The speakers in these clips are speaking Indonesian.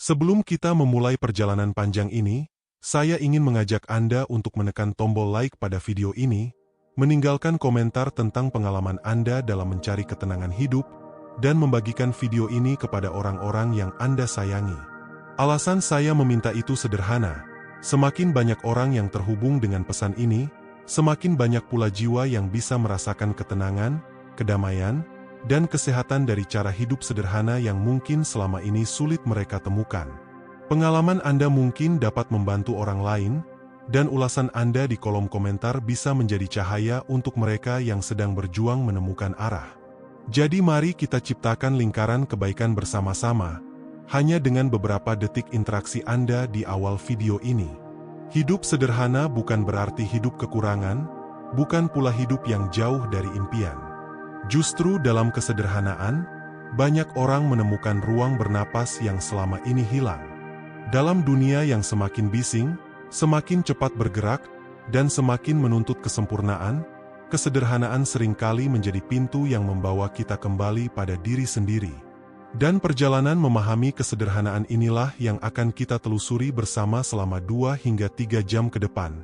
Sebelum kita memulai perjalanan panjang ini, saya ingin mengajak Anda untuk menekan tombol like pada video ini, meninggalkan komentar tentang pengalaman Anda dalam mencari ketenangan hidup, dan membagikan video ini kepada orang-orang yang Anda sayangi. Alasan saya meminta itu sederhana. Semakin banyak orang yang terhubung dengan pesan ini, semakin banyak pula jiwa yang bisa merasakan ketenangan, kedamaian, dan kesehatan dari cara hidup sederhana yang mungkin selama ini sulit mereka temukan. Pengalaman Anda mungkin dapat membantu orang lain, dan ulasan Anda di kolom komentar bisa menjadi cahaya untuk mereka yang sedang berjuang menemukan arah. Jadi mari kita ciptakan lingkaran kebaikan bersama-sama, hanya dengan beberapa detik interaksi Anda di awal video ini. Hidup sederhana bukan berarti hidup kekurangan, bukan pula hidup yang jauh dari impian. Justru dalam kesederhanaan, banyak orang menemukan ruang bernapas yang selama ini hilang. Dalam dunia yang semakin bising, semakin cepat bergerak, dan semakin menuntut kesempurnaan, kesederhanaan seringkali menjadi pintu yang membawa kita kembali pada diri sendiri. Dan perjalanan memahami kesederhanaan inilah yang akan kita telusuri bersama selama 2 hingga 3 jam ke depan,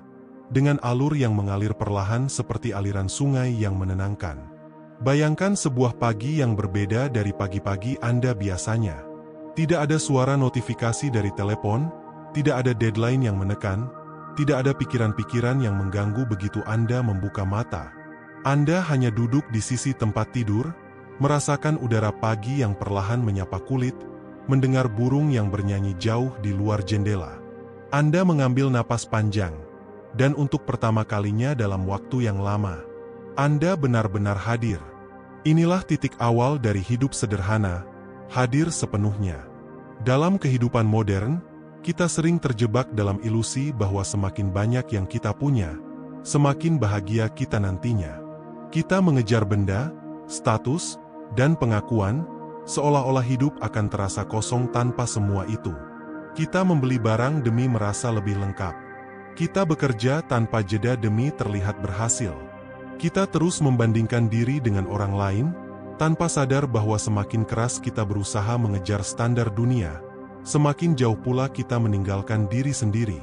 dengan alur yang mengalir perlahan seperti aliran sungai yang menenangkan. Bayangkan sebuah pagi yang berbeda dari pagi-pagi Anda biasanya. Tidak ada suara notifikasi dari telepon, tidak ada deadline yang menekan, tidak ada pikiran-pikiran yang mengganggu begitu Anda membuka mata. Anda hanya duduk di sisi tempat tidur, merasakan udara pagi yang perlahan menyapa kulit, mendengar burung yang bernyanyi jauh di luar jendela. Anda mengambil napas panjang, dan untuk pertama kalinya dalam waktu yang lama, Anda benar-benar hadir. Inilah titik awal dari hidup sederhana, hadir sepenuhnya. Dalam kehidupan modern, kita sering terjebak dalam ilusi bahwa semakin banyak yang kita punya, semakin bahagia kita nantinya. Kita mengejar benda, status, dan pengakuan, seolah-olah hidup akan terasa kosong tanpa semua itu. Kita membeli barang demi merasa lebih lengkap. Kita bekerja tanpa jeda demi terlihat berhasil. Kita terus membandingkan diri dengan orang lain, tanpa sadar bahwa semakin keras kita berusaha mengejar standar dunia, semakin jauh pula kita meninggalkan diri sendiri.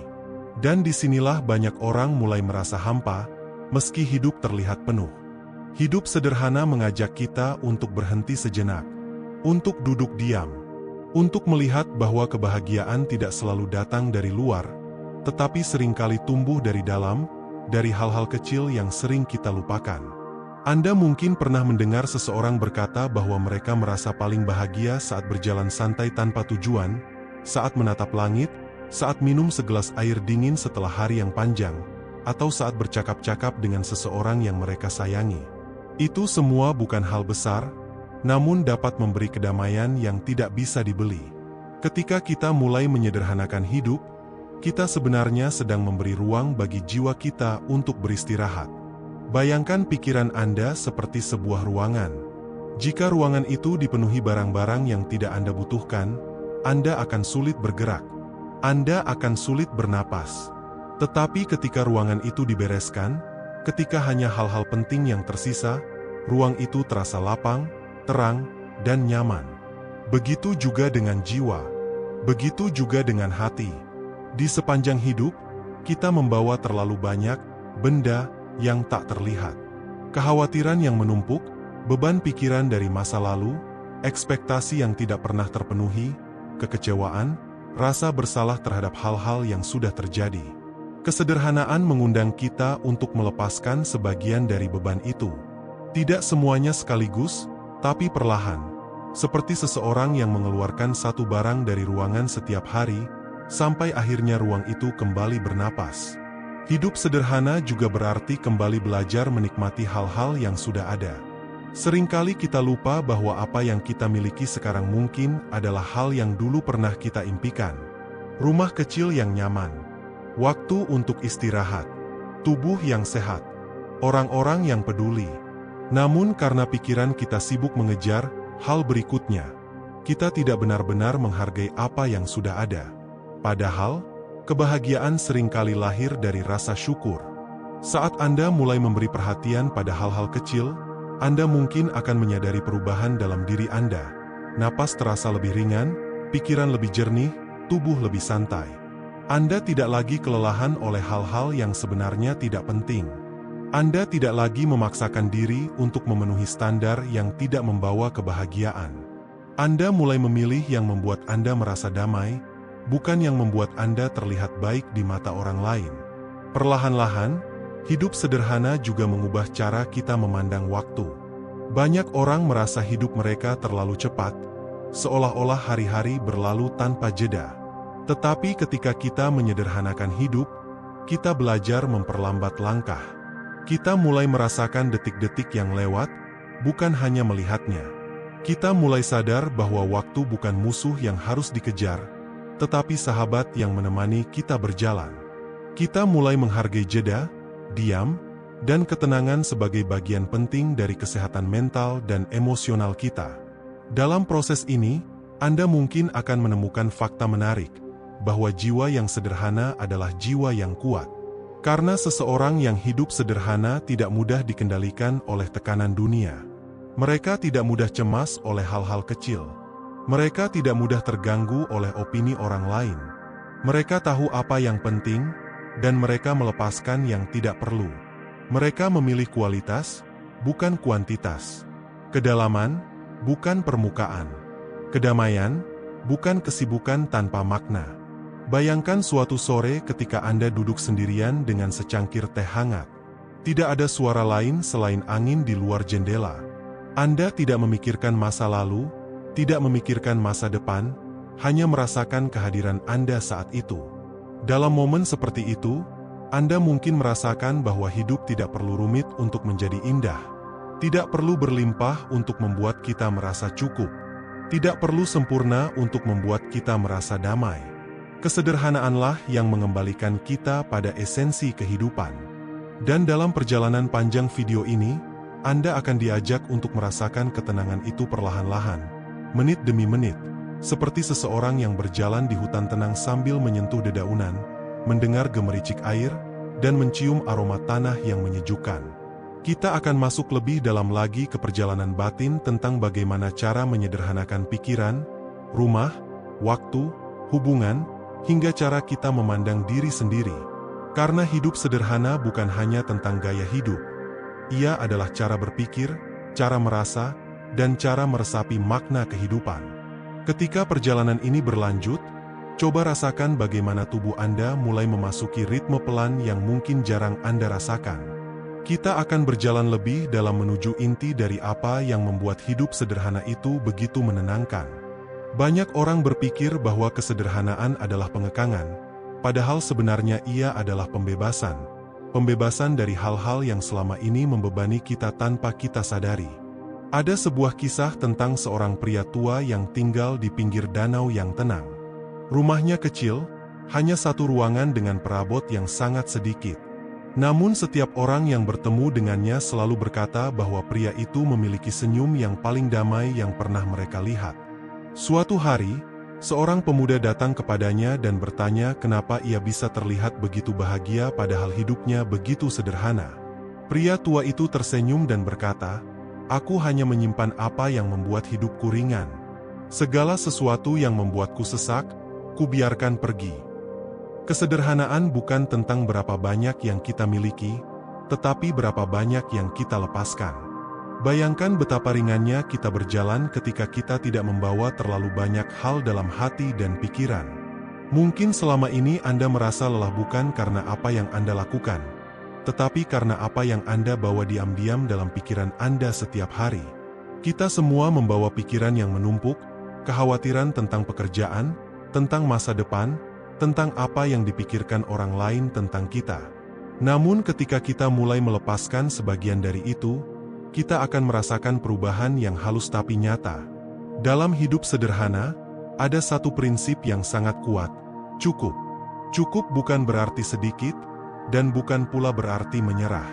Dan disinilah banyak orang mulai merasa hampa, meski hidup terlihat penuh. Hidup sederhana mengajak kita untuk berhenti sejenak, untuk duduk diam, untuk melihat bahwa kebahagiaan tidak selalu datang dari luar, tetapi seringkali tumbuh dari dalam, dari hal-hal kecil yang sering kita lupakan. Anda mungkin pernah mendengar seseorang berkata bahwa mereka merasa paling bahagia saat berjalan santai tanpa tujuan, saat menatap langit, saat minum segelas air dingin setelah hari yang panjang, atau saat bercakap-cakap dengan seseorang yang mereka sayangi. Itu semua bukan hal besar, namun dapat memberi kedamaian yang tidak bisa dibeli. Ketika kita mulai menyederhanakan hidup, kita sebenarnya sedang memberi ruang bagi jiwa kita untuk beristirahat. Bayangkan pikiran Anda seperti sebuah ruangan. Jika ruangan itu dipenuhi barang-barang yang tidak Anda butuhkan, Anda akan sulit bergerak. Anda akan sulit bernapas. Tetapi ketika ruangan itu dibereskan, ketika hanya hal-hal penting yang tersisa, ruang itu terasa lapang, terang, dan nyaman. Begitu juga dengan jiwa. Begitu juga dengan hati. Di sepanjang hidup, kita membawa terlalu banyak benda yang tak terlihat. Kekhawatiran yang menumpuk, beban pikiran dari masa lalu, ekspektasi yang tidak pernah terpenuhi, kekecewaan, rasa bersalah terhadap hal-hal yang sudah terjadi. Kesederhanaan mengundang kita untuk melepaskan sebagian dari beban itu. Tidak semuanya sekaligus, tapi perlahan. Seperti seseorang yang mengeluarkan satu barang dari ruangan setiap hari, sampai akhirnya ruang itu kembali bernapas. Hidup sederhana juga berarti kembali belajar menikmati hal-hal yang sudah ada. Seringkali kita lupa bahwa apa yang kita miliki sekarang mungkin adalah hal yang dulu pernah kita impikan. Rumah kecil yang nyaman, waktu untuk istirahat, tubuh yang sehat, orang-orang yang peduli. Namun karena pikiran kita sibuk mengejar hal berikutnya, kita tidak benar-benar menghargai apa yang sudah ada. Padahal, kebahagiaan seringkali lahir dari rasa syukur. Saat Anda mulai memberi perhatian pada hal-hal kecil, Anda mungkin akan menyadari perubahan dalam diri Anda. Napas terasa lebih ringan, pikiran lebih jernih, tubuh lebih santai. Anda tidak lagi kelelahan oleh hal-hal yang sebenarnya tidak penting. Anda tidak lagi memaksakan diri untuk memenuhi standar yang tidak membawa kebahagiaan. Anda mulai memilih yang membuat Anda merasa damai, bukan yang membuat Anda terlihat baik di mata orang lain. Perlahan-lahan, hidup sederhana juga mengubah cara kita memandang waktu. Banyak orang merasa hidup mereka terlalu cepat, seolah-olah hari-hari berlalu tanpa jeda. Tetapi ketika kita menyederhanakan hidup, kita belajar memperlambat langkah. Kita mulai merasakan detik-detik yang lewat, bukan hanya melihatnya. Kita mulai sadar bahwa waktu bukan musuh yang harus dikejar, tetapi sahabat yang menemani kita berjalan. Kita mulai menghargai jeda, diam, dan ketenangan sebagai bagian penting dari kesehatan mental dan emosional kita. Dalam proses ini, Anda mungkin akan menemukan fakta menarik, bahwa jiwa yang sederhana adalah jiwa yang kuat. Karena seseorang yang hidup sederhana tidak mudah dikendalikan oleh tekanan dunia. Mereka tidak mudah cemas oleh hal-hal kecil. Mereka tidak mudah terganggu oleh opini orang lain. Mereka tahu apa yang penting, dan mereka melepaskan yang tidak perlu. Mereka memilih kualitas, bukan kuantitas. Kedalaman, bukan permukaan. Kedamaian, bukan kesibukan tanpa makna. Bayangkan suatu sore ketika Anda duduk sendirian dengan secangkir teh hangat. Tidak ada suara lain selain angin di luar jendela. Anda tidak memikirkan masa lalu, tidak memikirkan masa depan, hanya merasakan kehadiran Anda saat itu. Dalam momen seperti itu, Anda mungkin merasakan bahwa hidup tidak perlu rumit untuk menjadi indah. Tidak perlu berlimpah untuk membuat kita merasa cukup. Tidak perlu sempurna untuk membuat kita merasa damai. Kesederhanaanlah yang mengembalikan kita pada esensi kehidupan. Dan dalam perjalanan panjang video ini, Anda akan diajak untuk merasakan ketenangan itu perlahan-lahan, menit demi menit, seperti seseorang yang berjalan di hutan tenang sambil menyentuh dedaunan, mendengar gemericik air, dan mencium aroma tanah yang menyejukkan. Kita akan masuk lebih dalam lagi ke perjalanan batin tentang bagaimana cara menyederhanakan pikiran, rumah, waktu, hubungan, hingga cara kita memandang diri sendiri. Karena hidup sederhana bukan hanya tentang gaya hidup. Ia adalah cara berpikir, cara merasa, dan cara meresapi makna kehidupan. Ketika perjalanan ini berlanjut, coba rasakan bagaimana tubuh Anda mulai memasuki ritme pelan yang mungkin jarang Anda rasakan. Kita akan berjalan lebih dalam menuju inti dari apa yang membuat hidup sederhana itu begitu menenangkan. Banyak orang berpikir bahwa kesederhanaan adalah pengekangan, padahal sebenarnya ia adalah pembebasan. Pembebasan dari hal-hal yang selama ini membebani kita tanpa kita sadari. Ada sebuah kisah tentang seorang pria tua yang tinggal di pinggir danau yang tenang. Rumahnya kecil, hanya satu ruangan dengan perabot yang sangat sedikit. Namun setiap orang yang bertemu dengannya selalu berkata bahwa pria itu memiliki senyum yang paling damai yang pernah mereka lihat. Suatu hari, seorang pemuda datang kepadanya dan bertanya kenapa ia bisa terlihat begitu bahagia padahal hidupnya begitu sederhana. Pria tua itu tersenyum dan berkata, "Aku hanya menyimpan apa yang membuat hidupku ringan. Segala sesuatu yang membuatku sesak, kubiarkan pergi." Kesederhanaan bukan tentang berapa banyak yang kita miliki, tetapi berapa banyak yang kita lepaskan. Bayangkan betapa ringannya kita berjalan ketika kita tidak membawa terlalu banyak hal dalam hati dan pikiran. Mungkin selama ini Anda merasa lelah bukan karena apa yang Anda lakukan, tetapi karena apa yang Anda bawa diam-diam dalam pikiran Anda setiap hari. Kita semua membawa pikiran yang menumpuk, kekhawatiran tentang pekerjaan, tentang masa depan, tentang apa yang dipikirkan orang lain tentang kita. Namun ketika kita mulai melepaskan sebagian dari itu, kita akan merasakan perubahan yang halus tapi nyata. Dalam hidup sederhana, ada satu prinsip yang sangat kuat, cukup. Cukup bukan berarti sedikit, dan bukan pula berarti menyerah.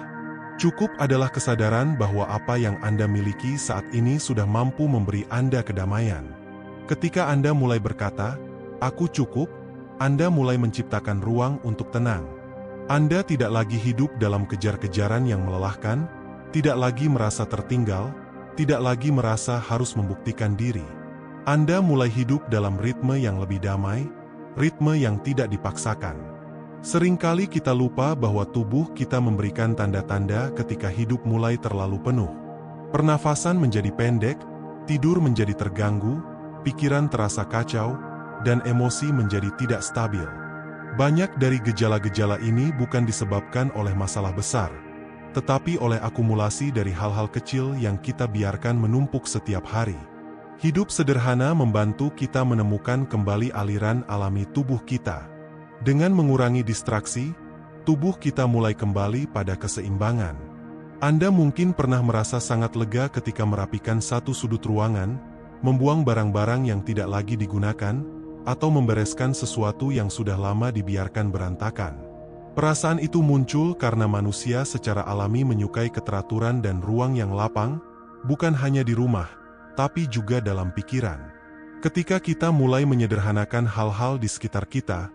Cukup adalah kesadaran bahwa apa yang Anda miliki saat ini sudah mampu memberi Anda kedamaian. Ketika Anda mulai berkata, "Aku cukup," Anda mulai menciptakan ruang untuk tenang. Anda tidak lagi hidup dalam kejar-kejaran yang melelahkan, tidak lagi merasa tertinggal, tidak lagi merasa harus membuktikan diri. Anda mulai hidup dalam ritme yang lebih damai, ritme yang tidak dipaksakan. Seringkali kita lupa bahwa tubuh kita memberikan tanda-tanda ketika hidup mulai terlalu penuh. Pernafasan menjadi pendek, tidur menjadi terganggu, pikiran terasa kacau, dan emosi menjadi tidak stabil. Banyak dari gejala-gejala ini bukan disebabkan oleh masalah besar, tetapi oleh akumulasi dari hal-hal kecil yang kita biarkan menumpuk setiap hari. Hidup sederhana membantu kita menemukan kembali aliran alami tubuh kita. Dengan mengurangi distraksi, tubuh kita mulai kembali pada keseimbangan. Anda mungkin pernah merasa sangat lega ketika merapikan satu sudut ruangan, membuang barang-barang yang tidak lagi digunakan, atau membereskan sesuatu yang sudah lama dibiarkan berantakan. Perasaan itu muncul karena manusia secara alami menyukai keteraturan dan ruang yang lapang, bukan hanya di rumah, tapi juga dalam pikiran. Ketika kita mulai menyederhanakan hal-hal di sekitar kita,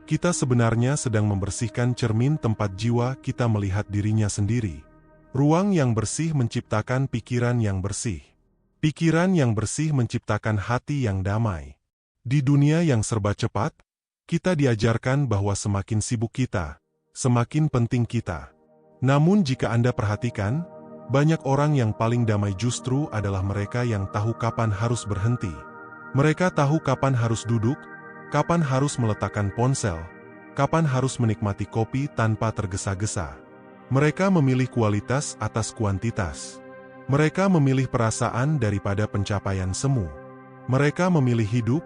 kita sebenarnya sedang membersihkan cermin tempat jiwa kita melihat dirinya sendiri. Ruang yang bersih menciptakan pikiran yang bersih. Pikiran yang bersih menciptakan hati yang damai. Di dunia yang serba cepat, kita diajarkan bahwa semakin sibuk kita, semakin penting kita. Namun jika Anda perhatikan, banyak orang yang paling damai justru adalah mereka yang tahu kapan harus berhenti. Mereka tahu kapan harus duduk, kapan harus meletakkan ponsel, kapan harus menikmati kopi tanpa tergesa-gesa. Mereka memilih kualitas atas kuantitas. Mereka memilih perasaan daripada pencapaian semu. Mereka memilih hidup,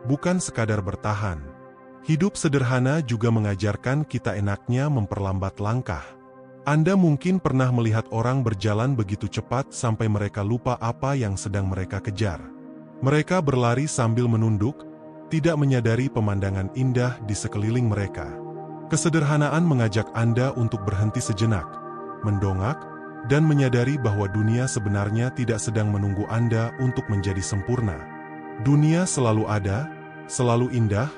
bukan sekadar bertahan. Hidup sederhana juga mengajarkan kita enaknya memperlambat langkah. Anda mungkin pernah melihat orang berjalan begitu cepat sampai mereka lupa apa yang sedang mereka kejar. Mereka berlari sambil menunduk, tidak menyadari pemandangan indah di sekeliling mereka. Kesederhanaan mengajak Anda untuk berhenti sejenak, mendongak, dan menyadari bahwa dunia sebenarnya tidak sedang menunggu Anda untuk menjadi sempurna. Dunia selalu ada, selalu indah,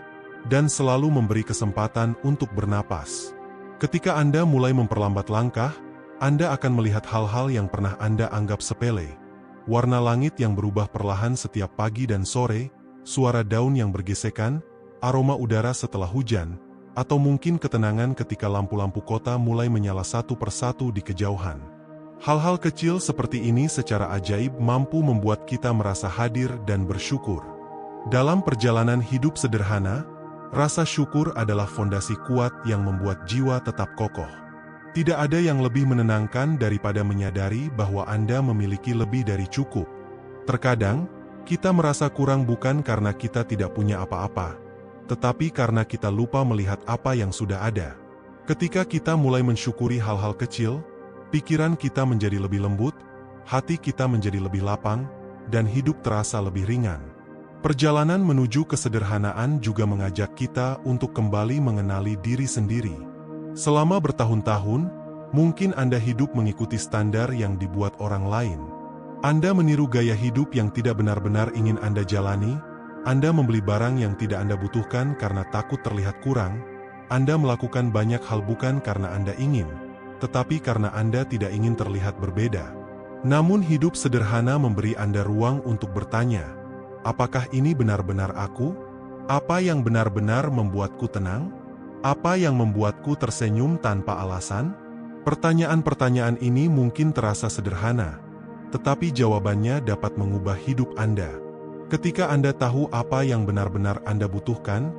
dan selalu memberi kesempatan untuk bernapas. Ketika Anda mulai memperlambat langkah, Anda akan melihat hal-hal yang pernah Anda anggap sepele. Warna langit yang berubah perlahan setiap pagi dan sore, suara daun yang bergesekan, aroma udara setelah hujan, atau mungkin ketenangan ketika lampu-lampu kota mulai menyala satu persatu di kejauhan. Hal-hal kecil seperti ini secara ajaib mampu membuat kita merasa hadir dan bersyukur. Dalam perjalanan hidup sederhana, rasa syukur adalah fondasi kuat yang membuat jiwa tetap kokoh. Tidak ada yang lebih menenangkan daripada menyadari bahwa Anda memiliki lebih dari cukup. Terkadang, kita merasa kurang bukan karena kita tidak punya apa-apa, tetapi karena kita lupa melihat apa yang sudah ada. Ketika kita mulai mensyukuri hal-hal kecil, pikiran kita menjadi lebih lembut, hati kita menjadi lebih lapang, dan hidup terasa lebih ringan. Perjalanan menuju kesederhanaan juga mengajak kita untuk kembali mengenali diri sendiri. Selama bertahun-tahun, mungkin Anda hidup mengikuti standar yang dibuat orang lain. Anda meniru gaya hidup yang tidak benar-benar ingin Anda jalani, Anda membeli barang yang tidak Anda butuhkan karena takut terlihat kurang, Anda melakukan banyak hal bukan karena Anda ingin, tetapi karena Anda tidak ingin terlihat berbeda. Namun hidup sederhana memberi Anda ruang untuk bertanya, apakah ini benar-benar aku? Apa yang benar-benar membuatku tenang? Apa yang membuatku tersenyum tanpa alasan? Pertanyaan-pertanyaan ini mungkin terasa sederhana, tetapi jawabannya dapat mengubah hidup Anda. Ketika Anda tahu apa yang benar-benar Anda butuhkan,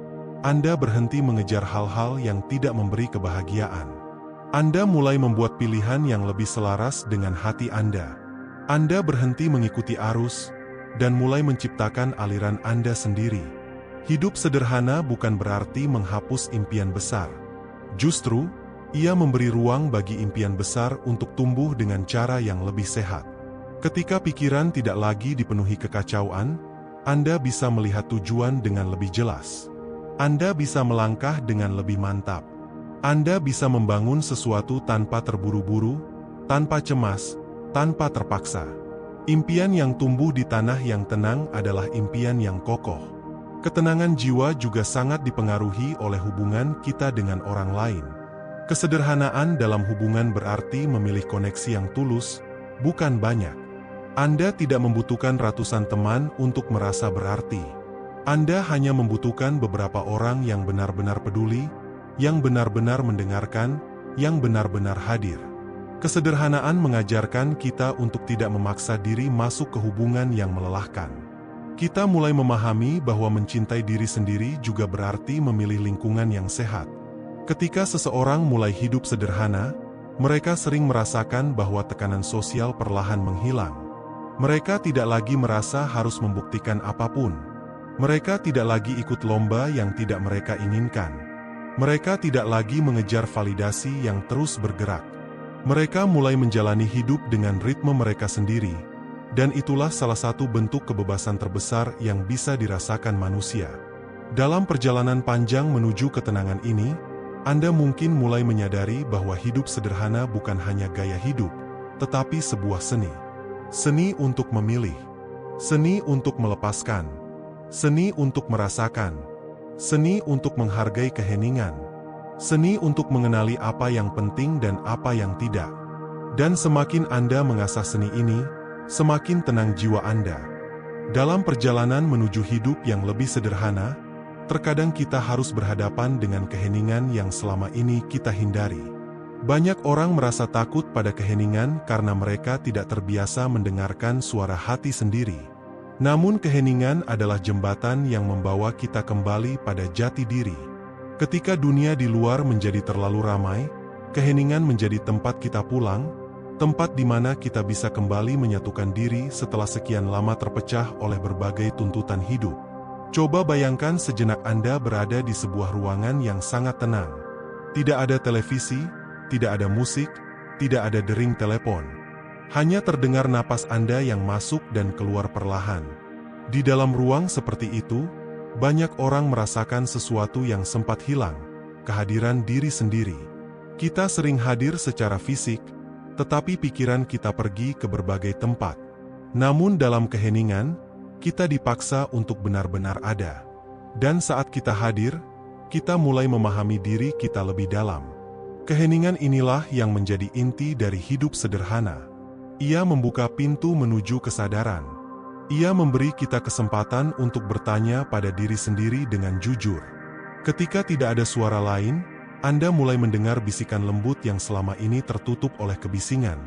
Anda berhenti mengejar hal-hal yang tidak memberi kebahagiaan. Anda mulai membuat pilihan yang lebih selaras dengan hati Anda. Anda berhenti mengikuti arus, dan mulai menciptakan aliran Anda sendiri. Hidup sederhana bukan berarti menghapus impian besar. Justru, ia memberi ruang bagi impian besar untuk tumbuh dengan cara yang lebih sehat. Ketika pikiran tidak lagi dipenuhi kekacauan, Anda bisa melihat tujuan dengan lebih jelas. Anda bisa melangkah dengan lebih mantap. Anda bisa membangun sesuatu tanpa terburu-buru, tanpa cemas, tanpa terpaksa. Impian yang tumbuh di tanah yang tenang adalah impian yang kokoh. Ketenangan jiwa juga sangat dipengaruhi oleh hubungan kita dengan orang lain. Kesederhanaan dalam hubungan berarti memilih koneksi yang tulus, bukan banyak. Anda tidak membutuhkan ratusan teman untuk merasa berarti. Anda hanya membutuhkan beberapa orang yang benar-benar peduli, yang benar-benar mendengarkan, yang benar-benar hadir. Kesederhanaan mengajarkan kita untuk tidak memaksa diri masuk ke hubungan yang melelahkan. Kita mulai memahami bahwa mencintai diri sendiri juga berarti memilih lingkungan yang sehat. Ketika seseorang mulai hidup sederhana, mereka sering merasakan bahwa tekanan sosial perlahan menghilang. Mereka tidak lagi merasa harus membuktikan apapun. Mereka tidak lagi ikut lomba yang tidak mereka inginkan. Mereka tidak lagi mengejar validasi yang terus bergerak. Mereka mulai menjalani hidup dengan ritme mereka sendiri, dan itulah salah satu bentuk kebebasan terbesar yang bisa dirasakan manusia. Dalam perjalanan panjang menuju ketenangan ini, Anda mungkin mulai menyadari bahwa hidup sederhana bukan hanya gaya hidup, tetapi sebuah seni. Seni untuk memilih. Seni untuk melepaskan. Seni untuk merasakan. Seni untuk menghargai keheningan. Seni untuk mengenali apa yang penting dan apa yang tidak. Dan semakin Anda mengasah seni ini, semakin tenang jiwa Anda. Dalam perjalanan menuju hidup yang lebih sederhana, terkadang kita harus berhadapan dengan keheningan yang selama ini kita hindari. Banyak orang merasa takut pada keheningan karena mereka tidak terbiasa mendengarkan suara hati sendiri. Namun keheningan adalah jembatan yang membawa kita kembali pada jati diri. Ketika dunia di luar menjadi terlalu ramai, keheningan menjadi tempat kita pulang, tempat di mana kita bisa kembali menyatukan diri setelah sekian lama terpecah oleh berbagai tuntutan hidup. Coba bayangkan sejenak Anda berada di sebuah ruangan yang sangat tenang. Tidak ada televisi, tidak ada musik, tidak ada dering telepon. Hanya terdengar napas Anda yang masuk dan keluar perlahan. Di dalam ruang seperti itu, banyak orang merasakan sesuatu yang sempat hilang, kehadiran diri sendiri. Kita sering hadir secara fisik, tetapi pikiran kita pergi ke berbagai tempat. Namun dalam keheningan, kita dipaksa untuk benar-benar ada. Dan saat kita hadir, kita mulai memahami diri kita lebih dalam. Keheningan inilah yang menjadi inti dari hidup sederhana. Ia membuka pintu menuju kesadaran. Ia memberi kita kesempatan untuk bertanya pada diri sendiri dengan jujur. Ketika tidak ada suara lain, Anda mulai mendengar bisikan lembut yang selama ini tertutup oleh kebisingan.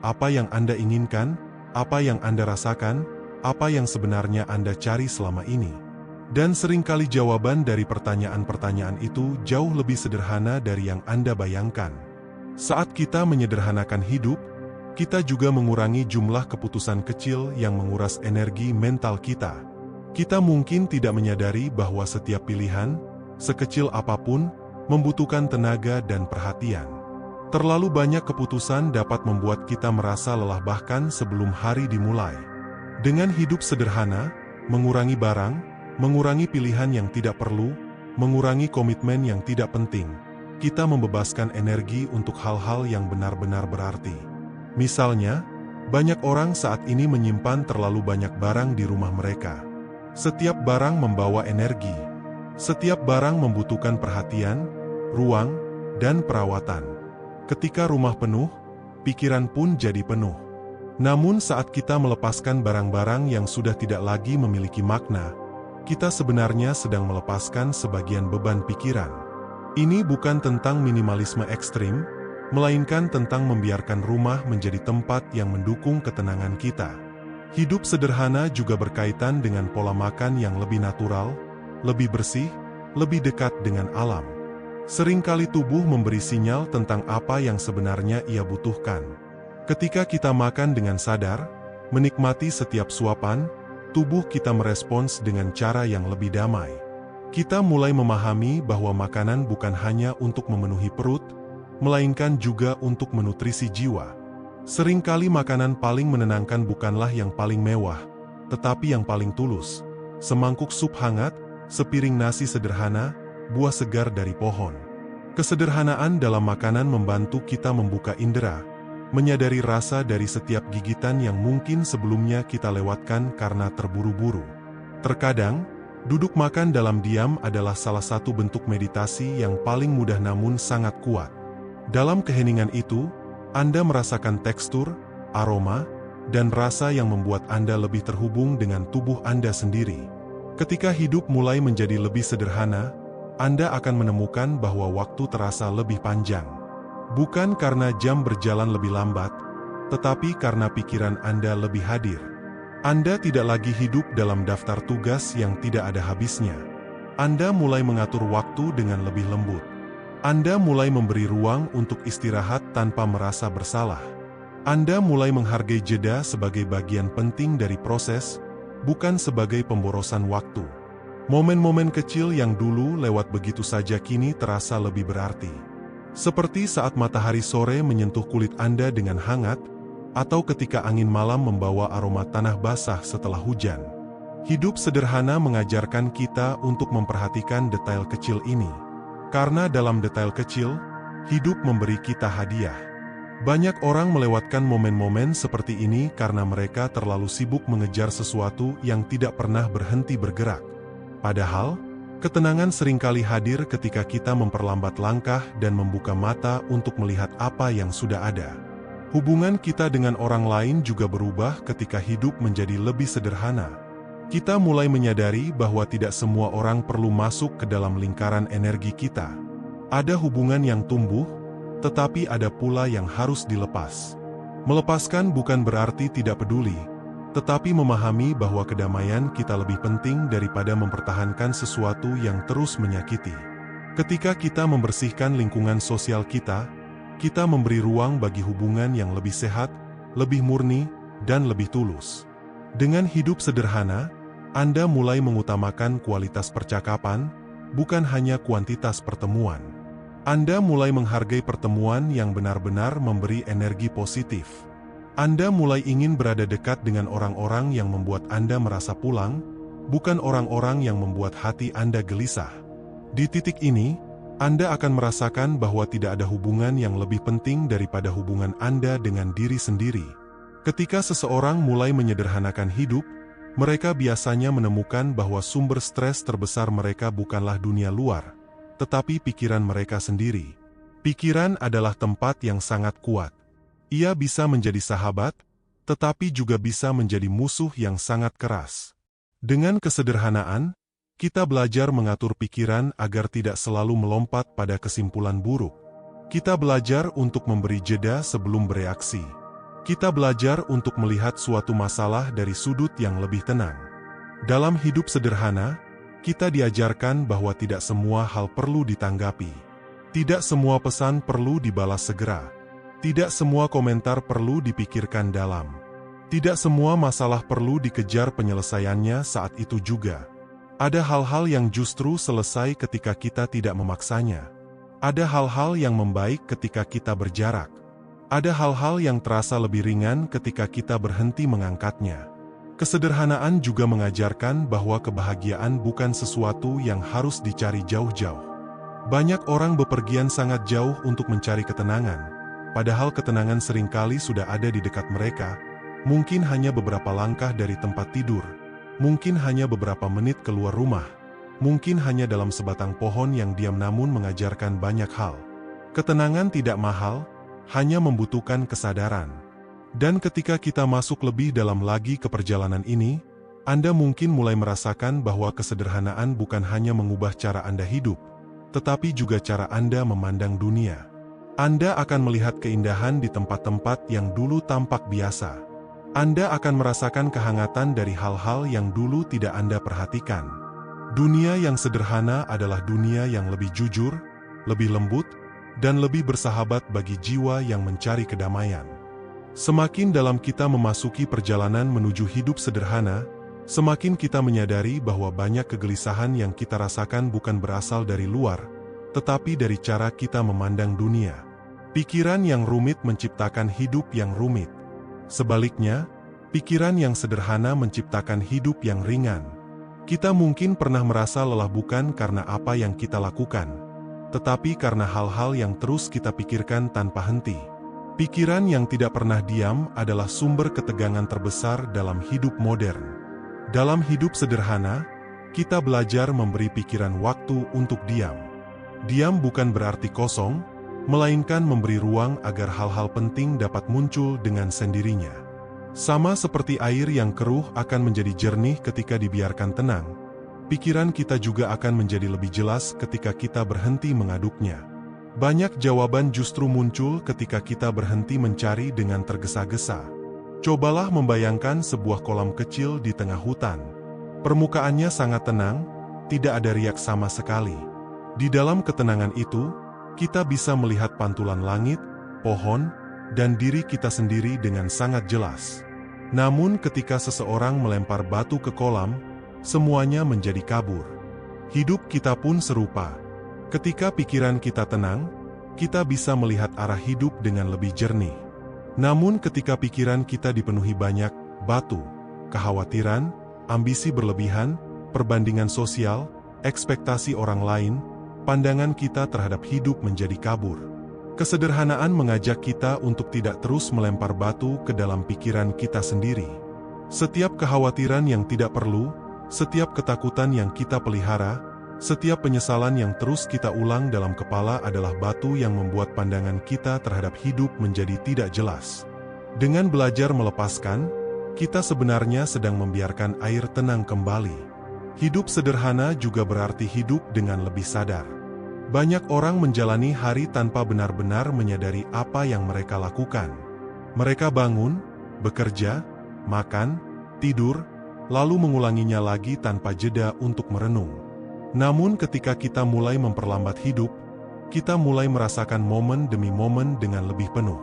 Apa yang Anda inginkan, apa yang Anda rasakan, apa yang sebenarnya Anda cari selama ini. Dan seringkali jawaban dari pertanyaan-pertanyaan itu jauh lebih sederhana dari yang Anda bayangkan. Saat kita menyederhanakan hidup, kita juga mengurangi jumlah keputusan kecil yang menguras energi mental kita. Kita mungkin tidak menyadari bahwa setiap pilihan, sekecil apapun, membutuhkan tenaga dan perhatian. Terlalu banyak keputusan dapat membuat kita merasa lelah bahkan sebelum hari dimulai. Dengan hidup sederhana, mengurangi barang, mengurangi pilihan yang tidak perlu, mengurangi komitmen yang tidak penting, kita membebaskan energi untuk hal-hal yang benar-benar berarti. Misalnya, banyak orang saat ini menyimpan terlalu banyak barang di rumah mereka. Setiap barang membawa energi. Setiap barang membutuhkan perhatian, ruang, dan perawatan. Ketika rumah penuh, pikiran pun jadi penuh. Namun saat kita melepaskan barang-barang yang sudah tidak lagi memiliki makna, kita sebenarnya sedang melepaskan sebagian beban pikiran. Ini bukan tentang minimalisme ekstrim, melainkan tentang membiarkan rumah menjadi tempat yang mendukung ketenangan kita. Hidup sederhana juga berkaitan dengan pola makan yang lebih natural, lebih bersih, lebih dekat dengan alam. Seringkali tubuh memberi sinyal tentang apa yang sebenarnya ia butuhkan. Ketika kita makan dengan sadar, menikmati setiap suapan, tubuh kita merespons dengan cara yang lebih damai. Kita mulai memahami bahwa makanan bukan hanya untuk memenuhi perut, melainkan juga untuk menutrisi jiwa. Seringkali makanan paling menenangkan bukanlah yang paling mewah, tetapi yang paling tulus. Semangkuk sup hangat, sepiring nasi sederhana, buah segar dari pohon. Kesederhanaan dalam makanan membantu kita membuka indera, menyadari rasa dari setiap gigitan yang mungkin sebelumnya kita lewatkan karena terburu-buru. Terkadang, duduk makan dalam diam adalah salah satu bentuk meditasi yang paling mudah namun sangat kuat. Dalam keheningan itu, Anda merasakan tekstur, aroma, dan rasa yang membuat Anda lebih terhubung dengan tubuh Anda sendiri. Ketika hidup mulai menjadi lebih sederhana, Anda akan menemukan bahwa waktu terasa lebih panjang. Bukan karena jam berjalan lebih lambat, tetapi karena pikiran Anda lebih hadir. Anda tidak lagi hidup dalam daftar tugas yang tidak ada habisnya. Anda mulai mengatur waktu dengan lebih lembut. Anda mulai memberi ruang untuk istirahat tanpa merasa bersalah. Anda mulai menghargai jeda sebagai bagian penting dari proses, bukan sebagai pemborosan waktu. Momen-momen kecil yang dulu lewat begitu saja kini terasa lebih berarti. Seperti saat matahari sore menyentuh kulit Anda dengan hangat, atau ketika angin malam membawa aroma tanah basah setelah hujan. Hidup sederhana mengajarkan kita untuk memperhatikan detail kecil ini. Karena dalam detail kecil, hidup memberi kita hadiah. Banyak orang melewatkan momen-momen seperti ini karena mereka terlalu sibuk mengejar sesuatu yang tidak pernah berhenti bergerak. Padahal, ketenangan seringkali hadir ketika kita memperlambat langkah dan membuka mata untuk melihat apa yang sudah ada. Hubungan kita dengan orang lain juga berubah ketika hidup menjadi lebih sederhana. Kita mulai menyadari bahwa tidak semua orang perlu masuk ke dalam lingkaran energi kita. Ada hubungan yang tumbuh, tetapi ada pula yang harus dilepas. Melepaskan bukan berarti tidak peduli, tetapi memahami bahwa kedamaian kita lebih penting daripada mempertahankan sesuatu yang terus menyakiti. Ketika kita membersihkan lingkungan sosial kita memberi ruang bagi hubungan yang lebih sehat, lebih murni, dan lebih tulus. Dengan hidup sederhana, Anda mulai mengutamakan kualitas percakapan, bukan hanya kuantitas pertemuan. Anda mulai menghargai pertemuan yang benar-benar memberi energi positif. Anda mulai ingin berada dekat dengan orang-orang yang membuat Anda merasa pulang, bukan orang-orang yang membuat hati Anda gelisah. Di titik ini, Anda akan merasakan bahwa tidak ada hubungan yang lebih penting daripada hubungan Anda dengan diri sendiri. Ketika seseorang mulai menyederhanakan hidup, mereka biasanya menemukan bahwa sumber stres terbesar mereka bukanlah dunia luar, tetapi pikiran mereka sendiri. Pikiran adalah tempat yang sangat kuat. Ia bisa menjadi sahabat, tetapi juga bisa menjadi musuh yang sangat keras. Dengan kesederhanaan, kita belajar mengatur pikiran agar tidak selalu melompat pada kesimpulan buruk. Kita belajar untuk memberi jeda sebelum bereaksi. Kita belajar untuk melihat suatu masalah dari sudut yang lebih tenang. Dalam hidup sederhana, kita diajarkan bahwa tidak semua hal perlu ditanggapi. Tidak semua pesan perlu dibalas segera. Tidak semua komentar perlu dipikirkan dalam. Tidak semua masalah perlu dikejar penyelesaiannya saat itu juga. Ada hal-hal yang justru selesai ketika kita tidak memaksanya. Ada hal-hal yang membaik ketika kita berjarak. Ada hal-hal yang terasa lebih ringan ketika kita berhenti mengangkatnya. Kesederhanaan juga mengajarkan bahwa kebahagiaan bukan sesuatu yang harus dicari jauh-jauh. Banyak orang bepergian sangat jauh untuk mencari ketenangan, padahal ketenangan seringkali sudah ada di dekat mereka, mungkin hanya beberapa langkah dari tempat tidur, mungkin hanya beberapa menit keluar rumah, mungkin hanya dalam sebatang pohon yang diam namun mengajarkan banyak hal. Ketenangan tidak mahal, hanya membutuhkan kesadaran. Dan ketika kita masuk lebih dalam lagi ke perjalanan ini, Anda mungkin mulai merasakan bahwa kesederhanaan bukan hanya mengubah cara Anda hidup, tetapi juga cara Anda memandang dunia. Anda akan melihat keindahan di tempat-tempat yang dulu tampak biasa. Anda akan merasakan kehangatan dari hal-hal yang dulu tidak Anda perhatikan. Dunia yang sederhana adalah dunia yang lebih jujur, lebih lembut, dan lebih bersahabat bagi jiwa yang mencari kedamaian. Semakin dalam kita memasuki perjalanan menuju hidup sederhana, semakin kita menyadari bahwa banyak kegelisahan yang kita rasakan bukan berasal dari luar, tetapi dari cara kita memandang dunia. Pikiran yang rumit menciptakan hidup yang rumit. Sebaliknya, pikiran yang sederhana menciptakan hidup yang ringan. Kita mungkin pernah merasa lelah bukan karena apa yang kita lakukan, tetapi karena hal-hal yang terus kita pikirkan tanpa henti. Pikiran yang tidak pernah diam adalah sumber ketegangan terbesar dalam hidup modern. Dalam hidup sederhana, kita belajar memberi pikiran waktu untuk diam. Diam bukan berarti kosong, melainkan memberi ruang agar hal-hal penting dapat muncul dengan sendirinya. Sama seperti air yang keruh akan menjadi jernih ketika dibiarkan tenang, Pikiran kita juga akan menjadi lebih jelas ketika kita berhenti mengaduknya. Banyak jawaban justru muncul ketika kita berhenti mencari dengan tergesa-gesa. Cobalah membayangkan sebuah kolam kecil di tengah hutan. Permukaannya sangat tenang, tidak ada riak sama sekali. Di dalam ketenangan itu, kita bisa melihat pantulan langit, pohon, dan diri kita sendiri dengan sangat jelas. Namun ketika seseorang melempar batu ke kolam, semuanya menjadi kabur. Hidup kita pun serupa. Ketika pikiran kita tenang, kita bisa melihat arah hidup dengan lebih jernih. Namun ketika pikiran kita dipenuhi banyak batu, kekhawatiran, ambisi berlebihan, perbandingan sosial, ekspektasi orang lain, pandangan kita terhadap hidup menjadi kabur. Kesederhanaan mengajak kita untuk tidak terus melempar batu ke dalam pikiran kita sendiri. Setiap kekhawatiran yang tidak perlu, setiap ketakutan yang kita pelihara, setiap penyesalan yang terus kita ulang dalam kepala adalah batu yang membuat pandangan kita terhadap hidup menjadi tidak jelas. Dengan belajar melepaskan, kita sebenarnya sedang membiarkan air tenang kembali. Hidup sederhana juga berarti hidup dengan lebih sadar. Banyak orang menjalani hari tanpa benar-benar menyadari apa yang mereka lakukan. Mereka bangun, bekerja, makan, tidur, lalu mengulanginya lagi tanpa jeda untuk merenung. Namun ketika kita mulai memperlambat hidup, kita mulai merasakan momen demi momen dengan lebih penuh.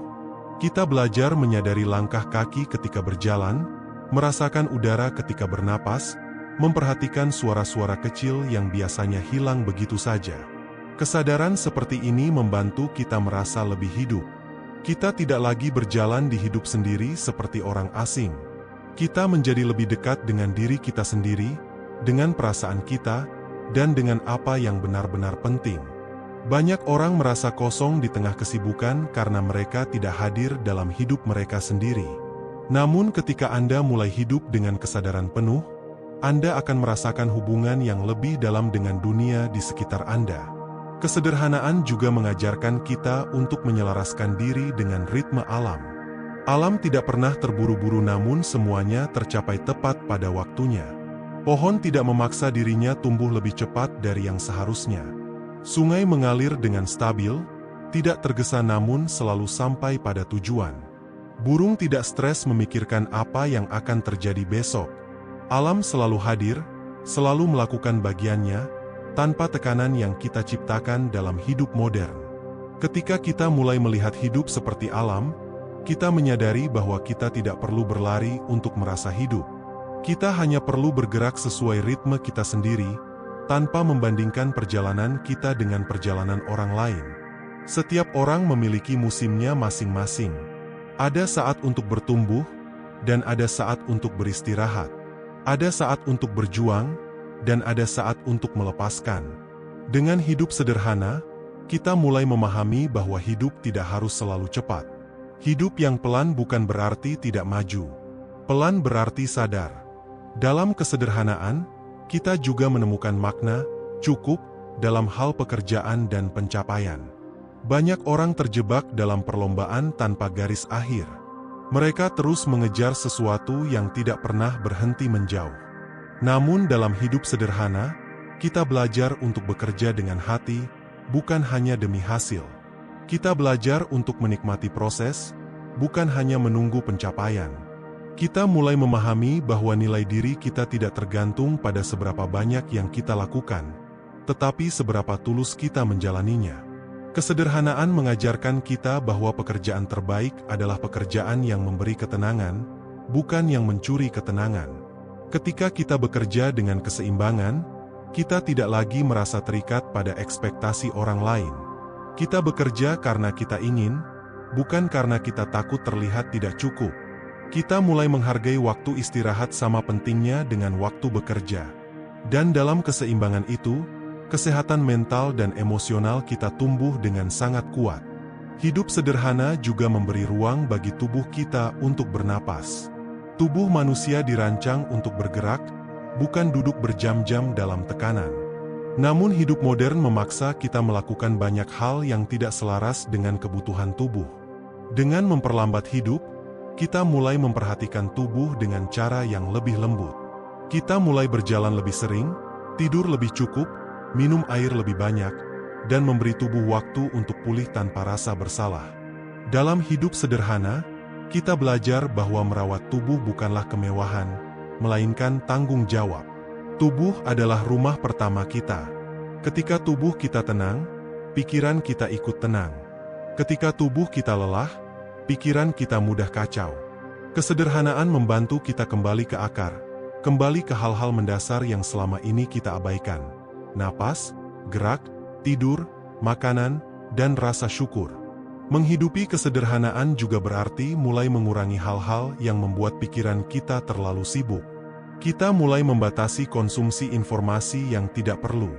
Kita belajar menyadari langkah kaki ketika berjalan, merasakan udara ketika bernapas, memperhatikan suara-suara kecil yang biasanya hilang begitu saja. Kesadaran seperti ini membantu kita merasa lebih hidup. Kita tidak lagi berjalan di hidup sendiri seperti orang asing. Kita menjadi lebih dekat dengan diri kita sendiri, dengan perasaan kita, dan dengan apa yang benar-benar penting. Banyak orang merasa kosong di tengah kesibukan karena mereka tidak hadir dalam hidup mereka sendiri. Namun ketika Anda mulai hidup dengan kesadaran penuh, Anda akan merasakan hubungan yang lebih dalam dengan dunia di sekitar Anda. Kesederhanaan juga mengajarkan kita untuk menyelaraskan diri dengan ritme alam. Alam tidak pernah terburu-buru, namun semuanya tercapai tepat pada waktunya. Pohon tidak memaksa dirinya tumbuh lebih cepat dari yang seharusnya. Sungai mengalir dengan stabil, tidak tergesa namun selalu sampai pada tujuan. Burung tidak stres memikirkan apa yang akan terjadi besok. Alam selalu hadir, selalu melakukan bagiannya, tanpa tekanan yang kita ciptakan dalam hidup modern. Ketika kita mulai melihat hidup seperti alam, kita menyadari bahwa kita tidak perlu berlari untuk merasa hidup. Kita hanya perlu bergerak sesuai ritme kita sendiri, tanpa membandingkan perjalanan kita dengan perjalanan orang lain. Setiap orang memiliki musimnya masing-masing. Ada saat untuk bertumbuh, dan ada saat untuk beristirahat. Ada saat untuk berjuang, dan ada saat untuk melepaskan. Dengan hidup sederhana, kita mulai memahami bahwa hidup tidak harus selalu cepat. Hidup yang pelan bukan berarti tidak maju. Pelan berarti sadar. Dalam kesederhanaan, kita juga menemukan makna, cukup, dalam hal pekerjaan dan pencapaian. Banyak orang terjebak dalam perlombaan tanpa garis akhir. Mereka terus mengejar sesuatu yang tidak pernah berhenti menjauh. Namun dalam hidup sederhana, kita belajar untuk bekerja dengan hati, bukan hanya demi hasil. Kita belajar untuk menikmati proses, bukan hanya menunggu pencapaian. Kita mulai memahami bahwa nilai diri kita tidak tergantung pada seberapa banyak yang kita lakukan, tetapi seberapa tulus kita menjalaninya. Kesederhanaan mengajarkan kita bahwa pekerjaan terbaik adalah pekerjaan yang memberi ketenangan, bukan yang mencuri ketenangan. Ketika kita bekerja dengan keseimbangan, kita tidak lagi merasa terikat pada ekspektasi orang lain. Kita bekerja karena kita ingin, bukan karena kita takut terlihat tidak cukup. Kita mulai menghargai waktu istirahat sama pentingnya dengan waktu bekerja. Dan dalam keseimbangan itu, kesehatan mental dan emosional kita tumbuh dengan sangat kuat. Hidup sederhana juga memberi ruang bagi tubuh kita untuk bernapas. Tubuh manusia dirancang untuk bergerak, bukan duduk berjam-jam dalam tekanan. Namun hidup modern memaksa kita melakukan banyak hal yang tidak selaras dengan kebutuhan tubuh. Dengan memperlambat hidup, kita mulai memperhatikan tubuh dengan cara yang lebih lembut. Kita mulai berjalan lebih sering, tidur lebih cukup, minum air lebih banyak, dan memberi tubuh waktu untuk pulih tanpa rasa bersalah. Dalam hidup sederhana, kita belajar bahwa merawat tubuh bukanlah kemewahan, melainkan tanggung jawab. Tubuh adalah rumah pertama kita. Ketika tubuh kita tenang, pikiran kita ikut tenang. Ketika tubuh kita lelah, pikiran kita mudah kacau. Kesederhanaan membantu kita kembali ke akar, kembali ke hal-hal mendasar yang selama ini kita abaikan. Napas, gerak, tidur, makanan, dan rasa syukur. Menghidupi kesederhanaan juga berarti mulai mengurangi hal-hal yang membuat pikiran kita terlalu sibuk. Kita mulai membatasi konsumsi informasi yang tidak perlu.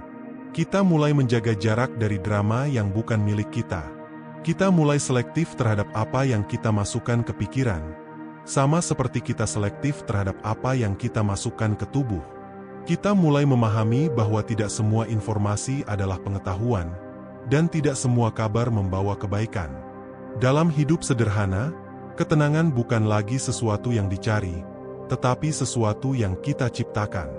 Kita mulai menjaga jarak dari drama yang bukan milik kita. Kita mulai selektif terhadap apa yang kita masukkan ke pikiran, sama seperti kita selektif terhadap apa yang kita masukkan ke tubuh. Kita mulai memahami bahwa tidak semua informasi adalah pengetahuan, dan tidak semua kabar membawa kebaikan. Dalam hidup sederhana, ketenangan bukan lagi sesuatu yang dicari, tetapi sesuatu yang kita ciptakan.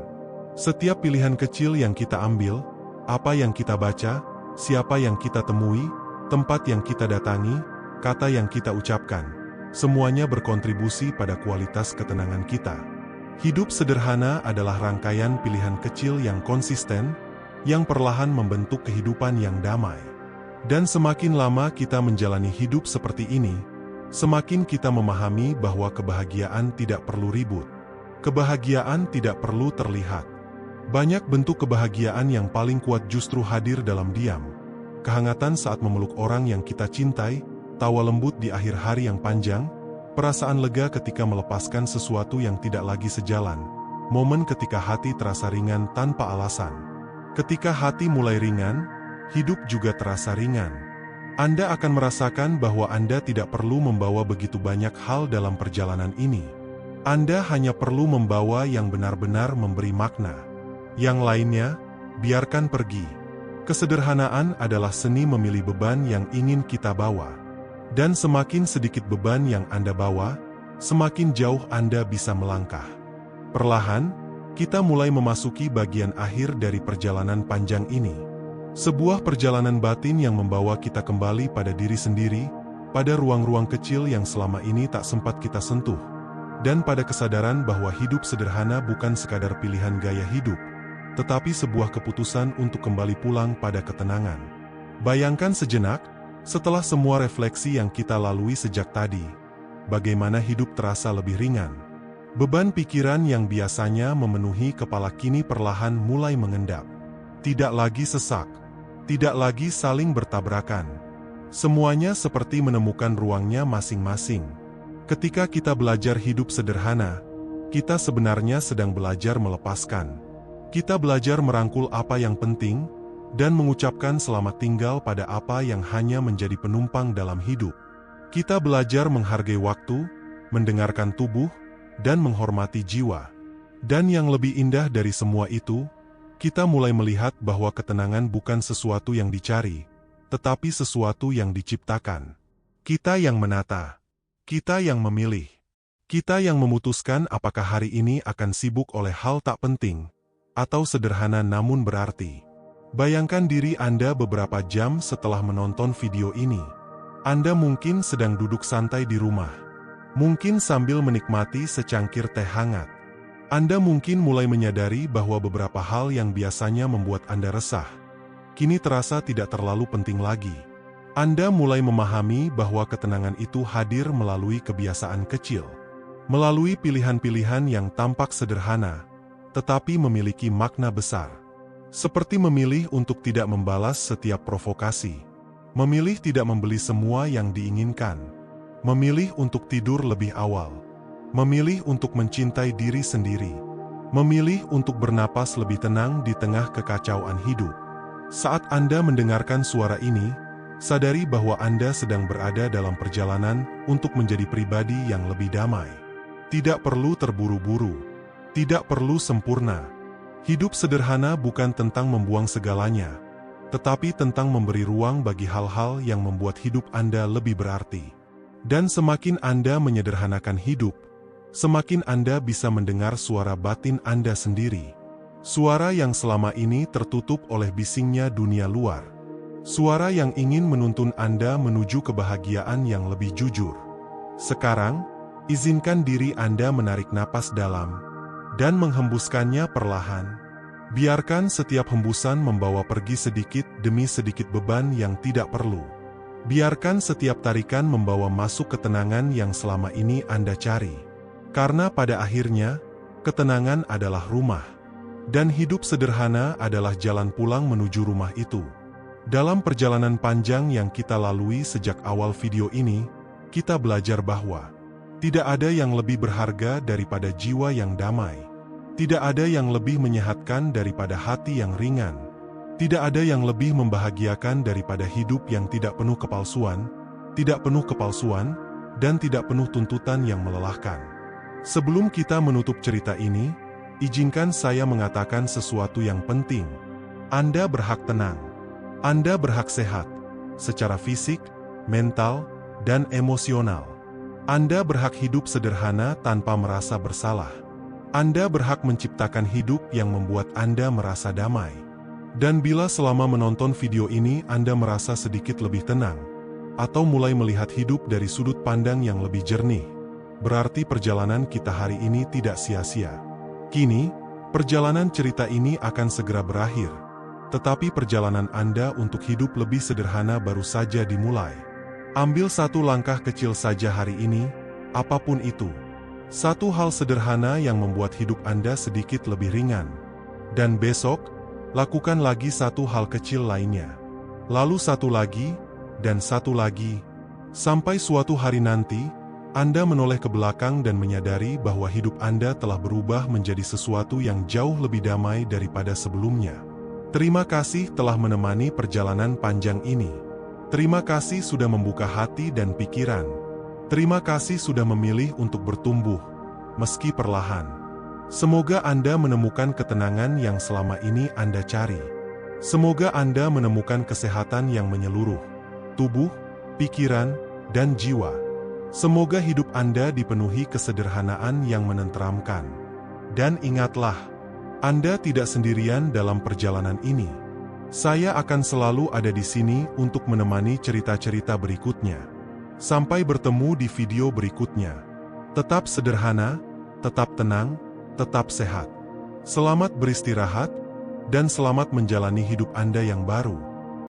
Setiap pilihan kecil yang kita ambil, apa yang kita baca, siapa yang kita temui, tempat yang kita datangi, kata yang kita ucapkan, semuanya berkontribusi pada kualitas ketenangan kita. Hidup sederhana adalah rangkaian pilihan kecil yang konsisten, yang perlahan membentuk kehidupan yang damai. Dan semakin lama kita menjalani hidup seperti ini, semakin kita memahami bahwa kebahagiaan tidak perlu ribut. Kebahagiaan tidak perlu terlihat. Banyak bentuk kebahagiaan yang paling kuat justru hadir dalam diam. Kehangatan saat memeluk orang yang kita cintai, tawa lembut di akhir hari yang panjang, perasaan lega ketika melepaskan sesuatu yang tidak lagi sejalan, momen ketika hati terasa ringan tanpa alasan. Ketika hati mulai ringan, hidup juga terasa ringan. Anda akan merasakan bahwa Anda tidak perlu membawa begitu banyak hal dalam perjalanan ini. Anda hanya perlu membawa yang benar-benar memberi makna. Yang lainnya, biarkan pergi. Kesederhanaan adalah seni memilih beban yang ingin kita bawa. Dan semakin sedikit beban yang Anda bawa, semakin jauh Anda bisa melangkah. Perlahan, kita mulai memasuki bagian akhir dari perjalanan panjang ini. Sebuah perjalanan batin yang membawa kita kembali pada diri sendiri, pada ruang-ruang kecil yang selama ini tak sempat kita sentuh, dan pada kesadaran bahwa hidup sederhana bukan sekadar pilihan gaya hidup, tetapi sebuah keputusan untuk kembali pulang pada ketenangan. Bayangkan sejenak, setelah semua refleksi yang kita lalui sejak tadi, bagaimana hidup terasa lebih ringan. Beban pikiran yang biasanya memenuhi kepala kini perlahan mulai mengendap. Tidak lagi sesak, tidak lagi saling bertabrakan. Semuanya seperti menemukan ruangnya masing-masing. Ketika kita belajar hidup sederhana, kita sebenarnya sedang belajar melepaskan. Kita belajar merangkul apa yang penting, dan mengucapkan selamat tinggal pada apa yang hanya menjadi penumpang dalam hidup. Kita belajar menghargai waktu, mendengarkan tubuh, dan menghormati jiwa. Dan yang lebih indah dari semua itu, kita mulai melihat bahwa ketenangan bukan sesuatu yang dicari, tetapi sesuatu yang diciptakan. Kita yang menata, kita yang memilih, kita yang memutuskan apakah hari ini akan sibuk oleh hal tak penting, atau sederhana namun berarti. Bayangkan diri Anda beberapa jam setelah menonton video ini. Anda mungkin sedang duduk santai di rumah, mungkin sambil menikmati secangkir teh hangat. Anda mungkin mulai menyadari bahwa beberapa hal yang biasanya membuat Anda resah, kini terasa tidak terlalu penting lagi. Anda mulai memahami bahwa ketenangan itu hadir melalui kebiasaan kecil, melalui pilihan-pilihan yang tampak sederhana, tetapi memiliki makna besar. Seperti memilih untuk tidak membalas setiap provokasi, memilih tidak membeli semua yang diinginkan, memilih untuk tidur lebih awal, memilih untuk mencintai diri sendiri, memilih untuk bernapas lebih tenang di tengah kekacauan hidup. Saat Anda mendengarkan suara ini, sadari bahwa Anda sedang berada dalam perjalanan untuk menjadi pribadi yang lebih damai. Tidak perlu terburu-buru, tidak perlu sempurna. Hidup sederhana bukan tentang membuang segalanya, tetapi tentang memberi ruang bagi hal-hal yang membuat hidup Anda lebih berarti. Dan semakin Anda menyederhanakan hidup, semakin Anda bisa mendengar suara batin Anda sendiri. Suara yang selama ini tertutup oleh bisingnya dunia luar. Suara yang ingin menuntun Anda menuju kebahagiaan yang lebih jujur. Sekarang, izinkan diri Anda menarik napas dalam dan menghembuskannya perlahan. Biarkan setiap hembusan membawa pergi sedikit demi sedikit beban yang tidak perlu. Biarkan setiap tarikan membawa masuk ketenangan yang selama ini Anda cari. Karena pada akhirnya, ketenangan adalah rumah. Dan hidup sederhana adalah jalan pulang menuju rumah itu. Dalam perjalanan panjang yang kita lalui sejak awal video ini, kita belajar bahwa tidak ada yang lebih berharga daripada jiwa yang damai. Tidak ada yang lebih menyehatkan daripada hati yang ringan. Tidak ada yang lebih membahagiakan daripada hidup yang tidak penuh kepalsuan, dan tidak penuh tuntutan yang melelahkan. Sebelum kita menutup cerita ini, izinkan saya mengatakan sesuatu yang penting. Anda berhak tenang. Anda berhak sehat, secara fisik, mental, dan emosional. Anda berhak hidup sederhana tanpa merasa bersalah. Anda berhak menciptakan hidup yang membuat Anda merasa damai. Dan bila selama menonton video ini Anda merasa sedikit lebih tenang, atau mulai melihat hidup dari sudut pandang yang lebih jernih, berarti perjalanan kita hari ini tidak sia-sia. Kini, perjalanan cerita ini akan segera berakhir, tetapi perjalanan Anda untuk hidup lebih sederhana baru saja dimulai. Ambil satu langkah kecil saja hari ini, apapun itu. Satu hal sederhana yang membuat hidup Anda sedikit lebih ringan. Dan besok, lakukan lagi satu hal kecil lainnya. Lalu satu lagi, dan satu lagi. Sampai suatu hari nanti, Anda menoleh ke belakang dan menyadari bahwa hidup Anda telah berubah menjadi sesuatu yang jauh lebih damai daripada sebelumnya. Terima kasih telah menemani perjalanan panjang ini. Terima kasih sudah membuka hati dan pikiran. Terima kasih sudah memilih untuk bertumbuh, meski perlahan. Semoga Anda menemukan ketenangan yang selama ini Anda cari. Semoga Anda menemukan kesehatan yang menyeluruh, tubuh, pikiran, dan jiwa. Semoga hidup Anda dipenuhi kesederhanaan yang menenteramkan. Dan ingatlah, Anda tidak sendirian dalam perjalanan ini. Saya akan selalu ada di sini untuk menemani cerita-cerita berikutnya. Sampai bertemu di video berikutnya. Tetap sederhana, tetap tenang, tetap sehat. Selamat beristirahat, dan selamat menjalani hidup Anda yang baru.